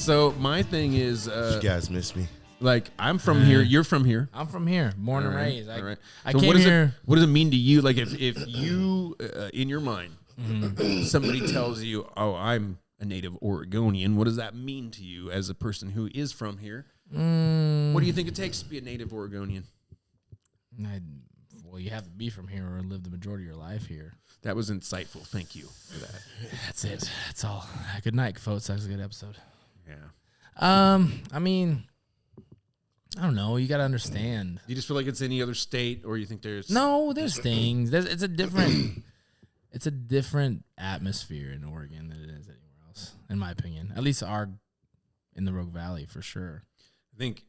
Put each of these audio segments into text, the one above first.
So my thing is, you guys miss me. Like, I'm from here. You're from here. I'm from here, born and raised. All right. I So came here. What does it mean to you? Like, if you, in your mind, somebody tells you, "Oh, I'm a native Oregonian," what does that mean to you as a person who is from here? What do you think it takes to be a native Oregonian? Well, you have to be from here or live the majority of your life here. That was insightful. Thank you for that. That's it. That's all. Good night, folks. That was a good episode. Yeah. I mean, I don't know. You got to understand. Do you just feel like it's any other state, or you think there's There's things. It's a different atmosphere in Oregon than it is anywhere else, in my opinion. At least in the Rogue Valley for sure. I think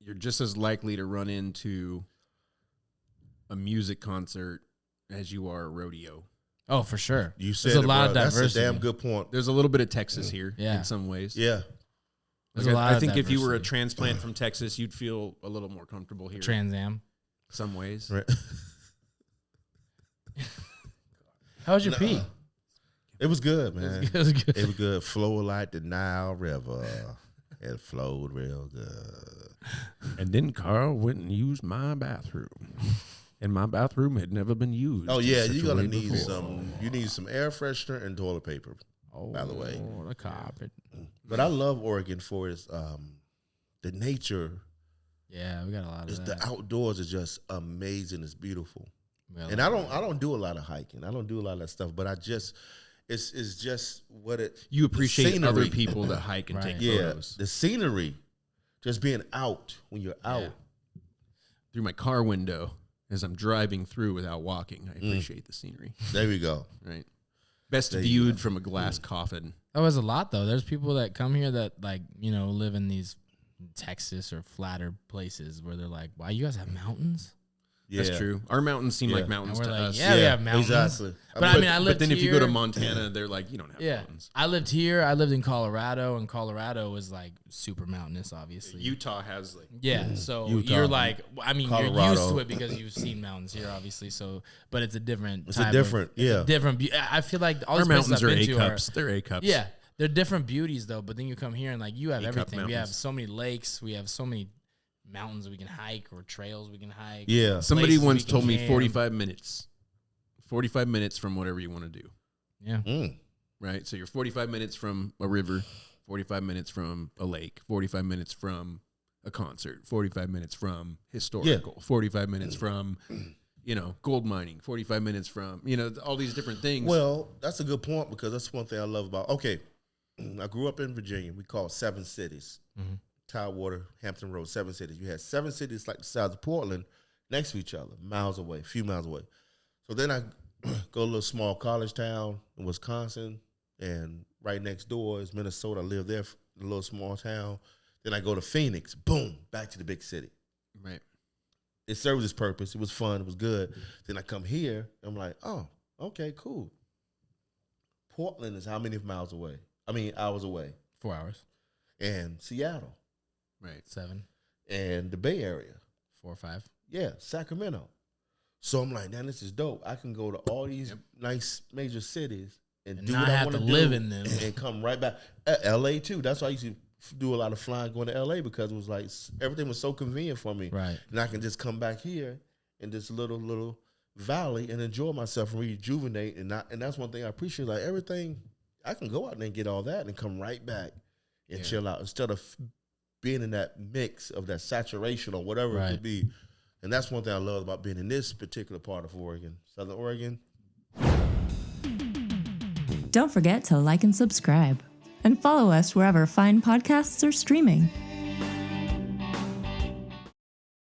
you're just as likely to run into a music concert as you are a rodeo. Oh, for sure. You said there's a lot of diversity. That's a damn good point. There's a little bit of Texas here in some ways. Yeah. There's a lot I think of if you were a diversity. transplant from Texas, you'd feel a little more comfortable here. Trans Am. Some ways. Right. How was your pee? It was good, man. It was good. It was good. Flowed like the Nile River. It flowed real good. And then Carl went and used my bathroom. And my bathroom had never been used. Oh yeah, in such you're a gonna way need before. some. You need some air freshener and toilet paper. By the way, the carpet. but I love Oregon for its the nature. Yeah, we got a lot of The that. outdoors is just amazing. It's beautiful. We got a And lot I don't do a lot of hiking. I don't do a lot of that stuff. But it's just what it. You appreciate scenery. other people that hike and Right. take Yeah, photos. the scenery, just being out when you're out. Yeah. Through my car window as I'm driving through without walking. I appreciate the scenery. There we go. Right. Best There you viewed go. from a glass coffin. That was a lot, though. There's people that come here that, live in these Texas or flatter places where they're like, wow, you guys have mountains? Yeah. That's true. Our mountains seem Yeah. like And mountains we're to like, us. yeah, we have mountains. Exactly. But I mean, I But lived then here. if you go to Montana, they're like, you don't have Yeah. mountains. I lived here. I lived in Colorado, and Colorado was like super mountainous, obviously. Utah has like Yeah, so Utah. you're like, I mean, you're used Colorado. to it because you've seen mountains here, obviously. So, but it's a different. It's type a different, Of, it's yeah. a different. I feel like all our these places mountains I've are been A to cups. They're A cups. yeah, they're different beauties though. But then you come here and like you have A-cup everything. We have mountains. so many lakes. We have so many mountains we can hike or trails we can hike. Yeah. Somebody places we once can told me camp. 45 minutes. 45 minutes from whatever you want to do. Yeah, Mm. Right? So you're 45 minutes from a river, 45 minutes from a lake, 45 minutes from a concert, 45 minutes from historical, 45 minutes from, gold mining, 45 minutes from, all these different things. Well, that's a good point because that's one thing I love about. Okay, I grew up in Virginia. We call it 7 cities. Tidewater, Hampton Road, 7 cities. You had 7 cities like the size of Portland next to each other, miles away, a few miles away. So then I go to a little small college town in Wisconsin, and right next door is Minnesota. I live there, a little small town. Then I go to Phoenix, boom, back to the big city. Right. It served its purpose. It was fun. It was good. Then I come here, I'm like, oh, okay, cool. Portland is how many miles away? Hours away. 4 hours, And Seattle. Right. 7, And the Bay Area. 4 or 5. Yeah, Sacramento. So I'm like, man, this is dope. I can go to all these nice major cities and do not what I have want to do live in them. and come right back. LA too. That's why I used to do a lot of flying going to LA because it was like everything was so convenient for me. Right. And I can just come back here in this little valley and enjoy myself and rejuvenate. And that's one thing I appreciate. Like everything, I can go out there and get all that and come right back and chill out instead of being in that mix of that saturation or whatever it could be. And that's one thing I love about being in this particular part of Oregon, Southern Oregon. Don't forget to like and subscribe, and follow us wherever fine podcasts are streaming.